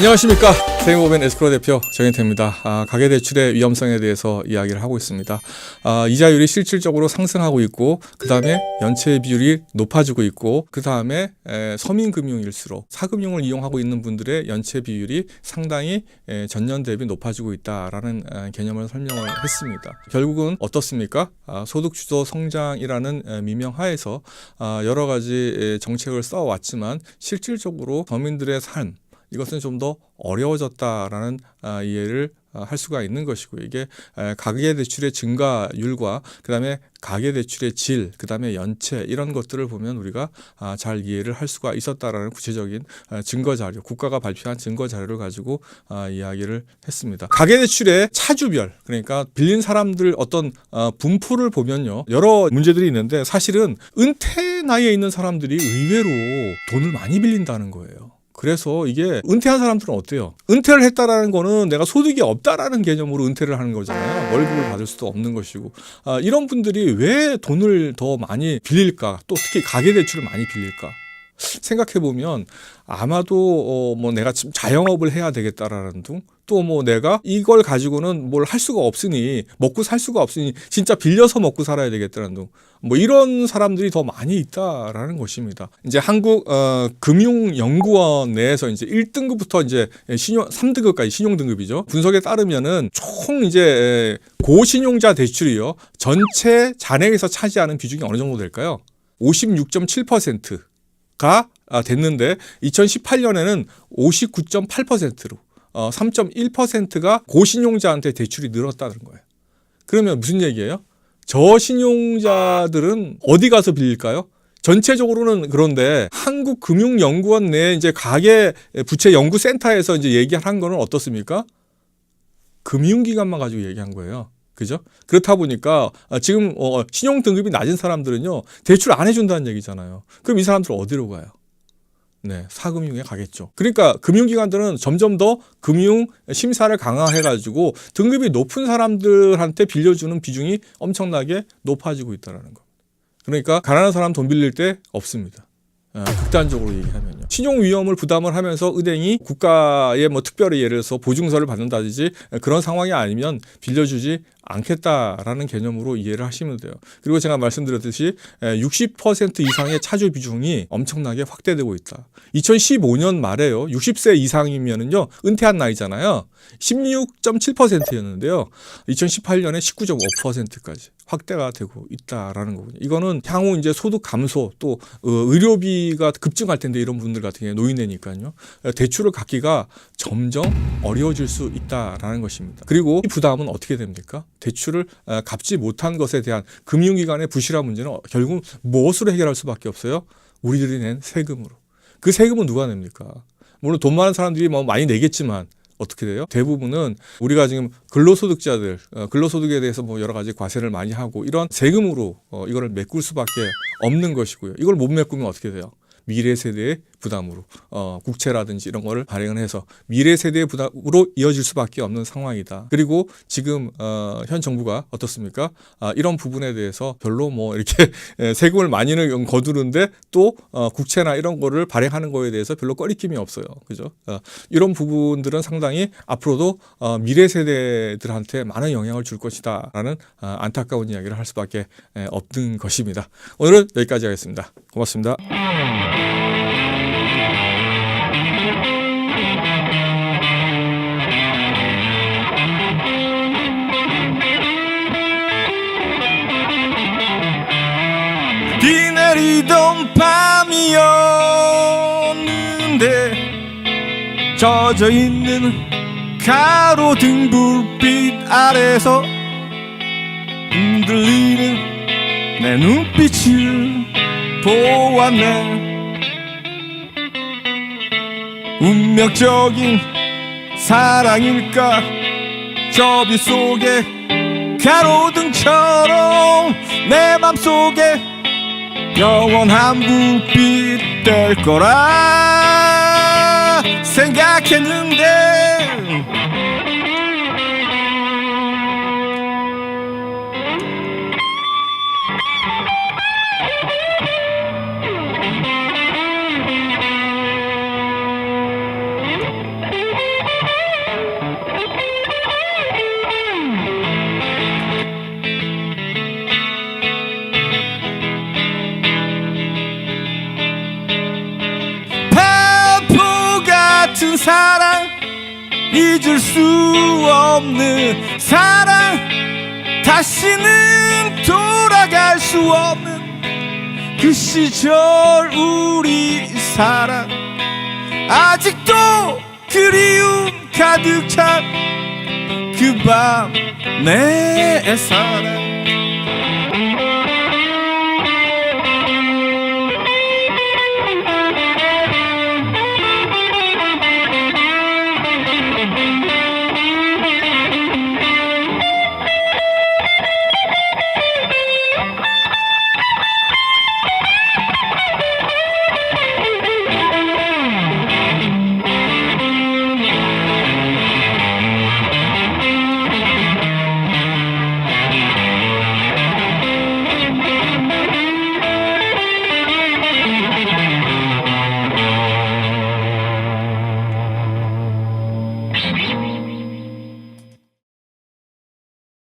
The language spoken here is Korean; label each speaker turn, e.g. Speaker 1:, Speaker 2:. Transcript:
Speaker 1: 안녕하십니까. 세이모벤 에스크로 대표 정현태입니다. 가계대출의 위험성에 대해서 이야기를 하고 있습니다. 이자율이 실질적으로 상승하고 있고, 그 다음에 연체 비율이 높아지고 있고, 그 다음에 서민금융일수록 사금융을 이용하고 있는 분들의 연체 비율이 상당히 전년 대비 높아지고 있다라는 개념을 설명을 했습니다. 결국은 어떻습니까? 소득주도 성장이라는 미명하에서 여러 가지 정책을 써왔지만 실질적으로 서민들의 삶, 이것은 좀 더 어려워졌다라는 이해를 할 수가 있는 것이고, 이게 가계대출의 증가율과 그다음에 가계대출의 질, 그다음에 연체, 이런 것들을 보면 우리가 잘 이해를 할 수가 있었다라는 구체적인 증거자료, 국가가 발표한 증거자료를 가지고 이야기를 했습니다. 가계대출의 차주별, 그러니까 빌린 사람들 어떤 분포를 보면요, 여러 문제들이 있는데 사실은 은퇴 나이에 있는 사람들이 의외로 돈을 많이 빌린다는 거예요. 그래서 이게 은퇴한 사람들은 어때요? 은퇴를 했다라는 거는 내가 소득이 없다라는 개념으로 은퇴를 하는 거잖아요. 월급을 받을 수도 없는 것이고, 이런 분들이 왜 돈을 더 많이 빌릴까? 또 특히 가계대출을 많이 빌릴까? 생각해보면 아마도 뭐 내가 지금 자영업을 해야 되겠다라는 둥, 또 뭐 내가 이걸 가지고는 뭘 할 수가 없으니, 먹고 살 수가 없으니 진짜 빌려서 먹고 살아야 되겠다는 둥, 뭐 이런 사람들이 더 많이 있다라는 것입니다. 이제 한국 금융연구원 내에서 이제 1등급부터 이제 신용 3등급까지 신용 등급이죠. 분석에 따르면은 총 이제 고신용자 대출이요, 전체 잔액에서 차지하는 비중이 어느 정도 될까요? 56.7%가 됐는데 2018년에는 59.8%로 3.1%가 고신용자한테 대출이 늘었다는 거예요. 그러면 무슨 얘기예요? 저신용자들은 어디 가서 빌릴까요? 전체적으로는 그런데 한국금융연구원 내 이제 가계부채연구센터에서 이제 얘기한 거는 어떻습니까? 금융기관만 가지고 얘기한 거예요. 그죠? 그렇다 보니까 지금 신용 등급이 낮은 사람들은요, 대출 안 해준다는 얘기잖아요. 그럼 이 사람들 어디로 가요? 네, 사금융에 가겠죠. 그러니까 금융기관들은 점점 더 금융 심사를 강화해가지고 등급이 높은 사람들한테 빌려주는 비중이 엄청나게 높아지고 있다는 거. 그러니까 가난한 사람 돈 빌릴 때 없습니다. 극단적으로 얘기하면요, 신용 위험을 부담을 하면서 은행이 국가에 뭐 특별히 예를 들어서 보증서를 받는다든지 그런 상황이 아니면 빌려주지 않겠다라는 개념으로 이해를 하시면 돼요. 그리고 제가 말씀드렸듯이 60% 이상의 차주 비중이 엄청나게 확대되고 있다. 2015년 말에요, 60세 이상이면은요, 은퇴한 나이잖아요. 16.7%였는데요. 2018년에 19.5%까지 확대가 되고 있다라는 거군요. 이거는 향후 이제 소득 감소, 또 의료비가 급증할 텐데, 이런 분들 같은 경우에 노인네니까요, 대출을 갚기가 점점 어려워질 수 있다라는 것입니다. 그리고 이 부담은 어떻게 됩니까? 대출을 갚지 못한 것에 대한 금융기관의 부실한 문제는 결국 무엇으로 해결할 수밖에 없어요? 우리들이 낸 세금으로. 그 세금은 누가 냅니까? 물론 돈 많은 사람들이 뭐 많이 내겠지만 어떻게 돼요? 대부분은 우리가 지금 근로소득자들, 근로소득에 대해서 뭐 여러 가지 과세를 많이 하고 이런 세금으로 이거를 메꿀 수밖에 없는 것이고요. 이걸 못 메꾸면 어떻게 돼요? 미래 세대의 부담으로 국채라든지 이런 거를 발행을 해서 미래 세대의 부담으로 이어질 수밖에 없는 상황이다. 그리고 지금 현 정부가 어떻습니까? 이런 부분에 대해서 별로 뭐 이렇게 세금을 많이는 거두는데 또 국채나 이런 거를 발행하는 거에 대해서 별로 꺼리낌이 없어요. 그죠? 이런 부분들은 상당히 앞으로도 미래 세대들한테 많은 영향을 줄 것이다라는 안타까운 이야기를 할 수밖에 없는 것입니다. 오늘은 여기까지 하겠습니다. 고맙습니다. 비 내리던 밤이었는데 젖어있는 가로등 불빛 아래서 흔들리는 내 눈빛을 보았네. 운명적인 사랑일까? 저 빛 속에 가로등처럼 내 맘속에 영원한 불빛 될 거라 생각했는데
Speaker 2: 그 사랑 잊을 수 없는 사랑 다시는 돌아갈 수 없는 그 시절 우리 사랑 아직도 그리움 가득한 그 밤 내 사랑